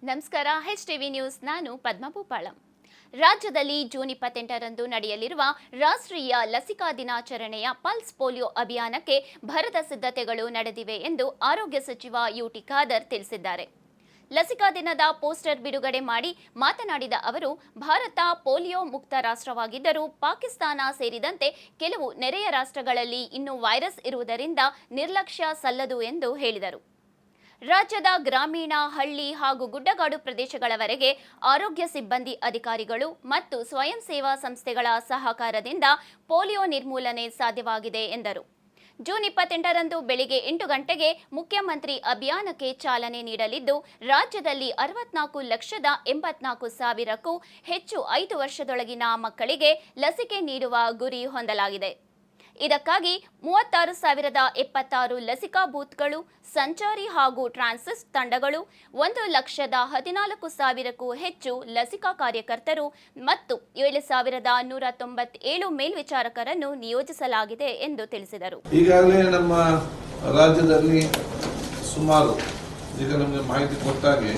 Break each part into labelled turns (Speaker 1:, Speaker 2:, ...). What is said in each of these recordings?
Speaker 1: ನಮಸ್ಕಾರ. HTV news, ನಾನು ಪದ್ಮ ಭೂಪಾಳಂ. ರಾಜ್ಯದಲ್ಲಿ ಜೂನ್ 28ರಂದು ನಡೆಯಲಿರುವ ರಾಷ್ಟ್ರೀಯ ಲಸಿಕಾ ದಿನಾಚರಣೆಯ ಪಲ್ಸ್ ಪೋಲಿಯೋ ಅಭಿಯಾನಕ್ಕೆ ಭರದ ಸಿದ್ಧತೆಗಳು ನಡೆದಿವೆ ಎಂದು ಆರೋಗ್ಯ ಸಚಿವ ಯುಟಿ ಖಾದರ್ ತಿಳಿಸಿದ್ದಾರೆ. ಲಸಿಕಾ ದಿನದ ಪೋಸ್ಟರ್ ಬಿಡುಗಡೆ ಮಾಡಿ ಮಾತನಾಡಿದ ಅವರು, ಭಾರತ ಪೋಲಿಯೋ ಮುಕ್ತ ರಾಷ್ಟ್ರವಾಗಿದ್ದರೂ ಪಾಕಿಸ್ತಾನ ಸೇರಿದಂತೆ ಕೆಲವು ನೆರೆಯ ರಾಷ್ಟ್ರಗಳಲ್ಲಿ ಇನ್ನೂ ವೈರಸ್ ಇರುವುದರಿಂದ ನಿರ್ಲಕ್ಷ್ಯ ಸಲ್ಲದು ಎಂದು ಹೇಳಿದರು. ರಾಜ್ಯದ ಗ್ರಾಮೀಣ, ಹಳ್ಳಿ ಹಾಗೂ ಗುಡ್ಡಗಾಡು ಪ್ರದೇಶಗಳವರೆಗೆ ಆರೋಗ್ಯ ಸಿಬ್ಬಂದಿ, ಅಧಿಕಾರಿಗಳು ಮತ್ತು ಸ್ವಯಂ ಸೇವಾ ಸಂಸ್ಥೆಗಳ ಸಹಕಾರದಿಂದ ಪೋಲಿಯೋ ನಿರ್ಮೂಲನೆ ಸಾಧ್ಯವಾಗಿದೆ ಎಂದರು. ಜೂನ್ 28ರಂದು ಬೆಳಿಗ್ಗೆ 8 ಗಂಟೆಗೆ ಮುಖ್ಯಮಂತ್ರಿ ಅಭಿಯಾನಕ್ಕೆ ಚಾಲನೆ ನೀಡಲಿದ್ದು, ರಾಜ್ಯದಲ್ಲಿ 64,84,000ಕ್ಕೂ ಹೆಚ್ಚು 5 ವರ್ಷದೊಳಗಿನ ಮಕ್ಕಳಿಗೆ ಲಸಿಕೆ ನೀಡುವ ಗುರಿ ಹೊಂದಲಾಗಿದೆ. ಇದಕ್ಕಾಗಿ 36,076 ಲಸಿಕಾ ಬೂತ್ಗಳು, ಸಂಚಾರಿ ಹಾಗೂ ಟ್ರಾನ್ಸಿಸ್ಟ್ ತಂಡಗಳು, 1,14,000ಕ್ಕೂ ಹೆಚ್ಚು ಲಸಿಕಾ ಕಾರ್ಯಕರ್ತರು ಮತ್ತು 7,197 ಮೇಲ್ವಿಚಾರಕರನ್ನು ನಿಯೋಜಿಸಲಾಗಿದೆ ಎಂದು ತಿಳಿಸಿದರು.
Speaker 2: ಈಗಾಗಲೇ ನಮ್ಮ ರಾಜ್ಯದಲ್ಲಿ ಸುಮಾರು ಈಗ ನಮಗೆ ಮಾಹಿತಿ ಕೊಟ್ಟಾಗೆ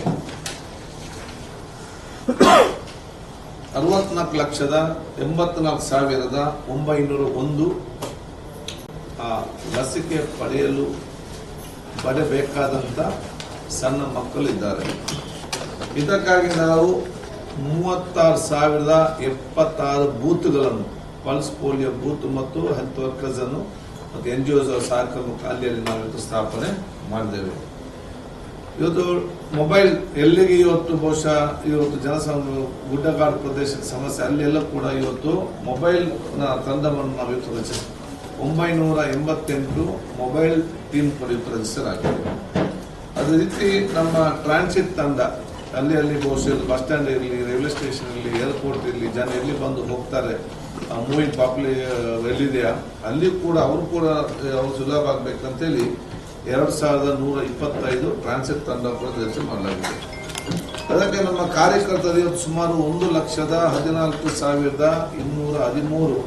Speaker 2: 64,84,901 ಲಸಿಕೆ ಪಡೆಯಬೇಕಾದಂಥ ಸಣ್ಣ ಮಕ್ಕಳಿದ್ದಾರೆ. ಇದಕ್ಕಾಗಿ ನಾವು 36,076 ಬೂತ್ಗಳನ್ನು, ಪಲ್ಸ್ ಪೋಲಿಯೋ ಬೂತ್ ಮತ್ತು ಹೆಲ್ತ್ ವರ್ಕರ್ಸ್ ಅನ್ನು ಮತ್ತು NGOs ಸಹಕಾರ ಅಲ್ಲಿ ನಾವು ಸ್ಥಾಪನೆ ಮಾಡಿದ್ದೇವೆ. ಇವತ್ತು ಮೊಬೈಲ್ ಎಲ್ಲಿಗೆ ಇವತ್ತು ಬಹುಶಃ ಜನಸಂಖ್ಯೆ ಗುಡ್ಡಗಾಡು ಪ್ರದೇಶದ ಸಮಸ್ಯೆ ಅಲ್ಲೆಲ್ಲ ಕೂಡ ಇವತ್ತು ಮೊಬೈಲ್ ತಂಡವನ್ನು ನಾವು ಇವತ್ತು 988 ಮೊಬೈಲ್ ಟೀಮ್ ರಿಜಿಸ್ಟರ್ ಆಗಿದೆ. ಅದೇ ರೀತಿ ನಮ್ಮ ಟ್ರಾನ್ಸಿಟ್ ತಂಡ ಅಲ್ಲಿ ಬಹುಶಃ ಬಸ್ ಸ್ಟ್ಯಾಂಡ್ ಇರಲಿ, ರೈಲ್ವೆ ಸ್ಟೇಷನ್ ಇರಲಿ, ಏರ್ಪೋರ್ಟ್ ಇರಲಿ, ಜನ ಎಲ್ಲಿ ಬಂದು ಹೋಗ್ತಾರೆ, ಮೂವಿಂಗ್ ಎಲ್ಲಿದೆಯಾ ಅಲ್ಲಿ ಕೂಡ ಅವರು ಸುಲಭ ಆಗ್ಬೇಕಂತೇಳಿ 2,125 ಟ್ರಾನ್ಸಿಟ್ ತಂಡ ಕೂಡ ರಿಜಿಸ್ಟರ್ ಮಾಡಲಾಗಿದೆ. ಅದಕ್ಕೆ ನಮ್ಮ ಕಾರ್ಯಕರ್ತರು ಇವತ್ತು ಸುಮಾರು 1,14,213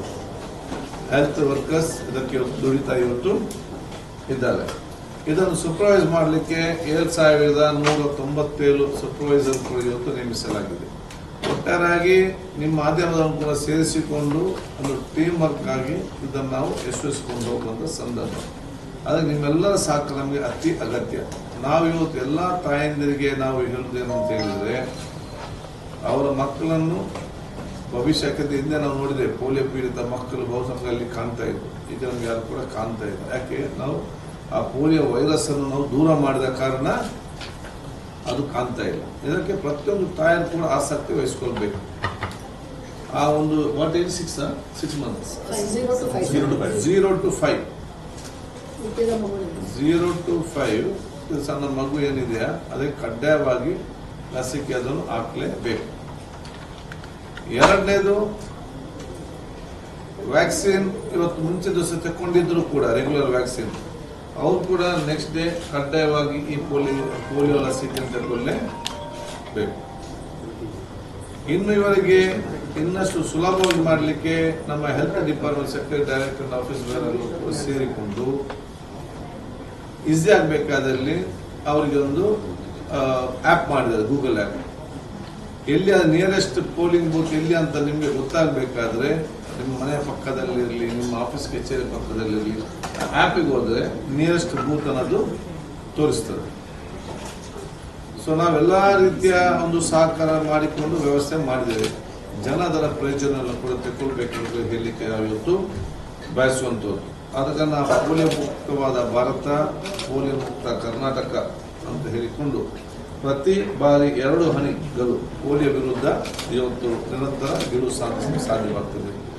Speaker 2: ಹೆಲ್ತ್ ವರ್ಕರ್ಸ್ ಇದಕ್ಕೆ ದುಡಿತಾ ಇವತ್ತು ಇದ್ದಾರೆ. ಇದನ್ನು ಸೂಪರ್ವೈಸ್ ಮಾಡಲಿಕ್ಕೆ 7,197 ಸೂಪರ್ವೈಸರ್ ಕೂಡ ಇವತ್ತು ನೇಮಿಸಲಾಗಿದೆ. ಒಟ್ಟಾರೆಯಾಗಿ ನಿಮ್ಮ ಮಾಧ್ಯಮದನ್ನು ಕೂಡ ಸೇರಿಸಿಕೊಂಡು ಒಂದು ಟೀಮ್ ವರ್ಕ್ ಆಗಿ ಇದನ್ನು ನಾವು ಯಶಸ್ವಿಸಿಕೊಂಡು ಹೋಗುವಂಥ ಸಂದರ್ಭ. ಅದಕ್ಕೆ ನಿಮ್ಮೆಲ್ಲರ ಸಹಕಾರ ನಮಗೆ ಅತಿ ಅಗತ್ಯ. ನಾವು ಇವತ್ತು ಎಲ್ಲ ತಾಯಂದಿರಿಗೆ ನಾವು ಹೇಳುವುದೇನು ಅಂತ ಹೇಳಿದರೆ, ಅವರ ಮಕ್ಕಳನ್ನು ಭವಿಷ್ಯಕ್ಕೆ ಹಿಂದೆ ನಾವು ನೋಡಿದೆ, ಪೋಲಿಯೋ ಪೀಡಿತ ಮಕ್ಕಳು ಬಹುಸಂಖ್ಯೆಯಲ್ಲಿ ಕಾಣ್ತಾ ಇದ್ರು. ಈಗ ನಮ್ಗೆ ಯಾರು ಕೂಡ ಕಾಣ್ತಾ ಇಲ್ಲ. ಯಾಕೆ? ನಾವು ಆ ಪೋಲಿಯೋ ವೈರಸ್ ಅನ್ನು ನಾವು ದೂರ ಮಾಡಿದ ಕಾರಣ ಅದು ಕಾಣ್ತಾ ಇಲ್ಲ. ಇದಕ್ಕೆ ಪ್ರತಿಯೊಂದು ತಾಯರು ಕೂಡ ಆಸಕ್ತಿ ವಹಿಸ್ಕೊಳ್ಬೇಕು. ಆ ಒಂದು ವಾಟ್ ಏಜ್ 6 months 0 to 5 ಸಣ್ಣ ಮಗು ಏನಿದೆಯಾ ಅದಕ್ಕೆ ಕಡ್ಡಾಯವಾಗಿ ಲಸಿಕೆ ಅದನ್ನು ಹಾಕಲೇಬೇಕು. ಎರಡನೇದು, ವ್ಯಾಕ್ಸಿನ್ ಇವತ್ತು ಮುಂಚೆ ದಿವಸ ತಗೊಂಡಿದ್ರು ಕೂಡ ರೆಗ್ಯುಲರ್ ವ್ಯಾಕ್ಸಿನ್, ಅವ್ರು ಕೂಡ ನೆಕ್ಸ್ಟ್ ಡೇ ಕಡ್ಡಾಯವಾಗಿ ಈ ಪೋಲಿಯೋ ಲಸಿಕೆ ತಗೊಳ್ಳೇಬೇಕು. ಇನ್ನು ಇವರಿಗೆ ಇನ್ನಷ್ಟು ಸುಲಭವಾಗಿ ಮಾಡಲಿಕ್ಕೆ ನಮ್ಮ ಹೆಲ್ತ್ ಡಿಪಾರ್ಟ್ಮೆಂಟ್ ಸೆಕ್ರೆಟರಿ ಡೈರೆಕ್ಟರ್ ಆಫೀಸ್ಗಳಲ್ಲೂ ಕೂಡ ಸೇರಿಕೊಂಡು ಈಸಿ ಆಗಬೇಕಾದಲ್ಲಿ ಅವರಿಗೆ ಒಂದು ಆ್ಯಪ್ ಮಾಡಿದ್ದಾರೆ, ಗೂಗಲ್ ಆ್ಯಪ್. ಎಲ್ಲಿ ಅದು ನಿಯರೆಸ್ಟ್ ಪೋಲಿಂಗ್ ಬೂತ್ ಎಲ್ಲಿ ಅಂತ ನಿಮಗೆ ಗೊತ್ತಾಗಬೇಕಾದ್ರೆ ನಿಮ್ಮ ಮನೆಯ ಪಕ್ಕದಲ್ಲಿರಲಿ, ನಿಮ್ಮ ಆಫೀಸ್ ಕಚೇರಿ ಪಕ್ಕದಲ್ಲಿರಲಿ, ಆ್ಯಪಿಗೆ ಹೋದರೆ ನಿಯರೆಸ್ಟ್ ಬೂತ್ ಅನ್ನೋದು ತೋರಿಸ್ತದೆ. ಸೊ ನಾವೆಲ್ಲ ರೀತಿಯ ಒಂದು ಸಹಕಾರ ಮಾಡಿಕೊಂಡು ವ್ಯವಸ್ಥೆ ಮಾಡಿದ್ದೇವೆ. ಜನ ಅದರ ಪ್ರಯೋಜನ ಕೂಡ ತೆಗೆದುಕೊಳ್ಬೇಕೆಂದು ಹೇಳಲಿಕ್ಕೆ ಇವತ್ತು ಬಯಸುವಂಥದ್ದು. ಅದಕ್ಕೆ ನಾವು ಪೋಲಿಯೋ ಮುಕ್ತವಾದ ಭಾರತ, ಪೋಲಿಯೋ ಮುಕ್ತ ಕರ್ನಾಟಕ ಅಂತ ಹೇಳಿಕೊಂಡು ಪ್ರತಿ ಬಾರಿ 2 ಹನಿಗಳು ಪೋಲಿಯೋ ವಿರುದ್ಧ ಇವತ್ತು ನಿರಂತರ ಗೆಲುವು ಸಾಧಿಸಲು ಸಾಧ್ಯವಾಗ್ತದೆ.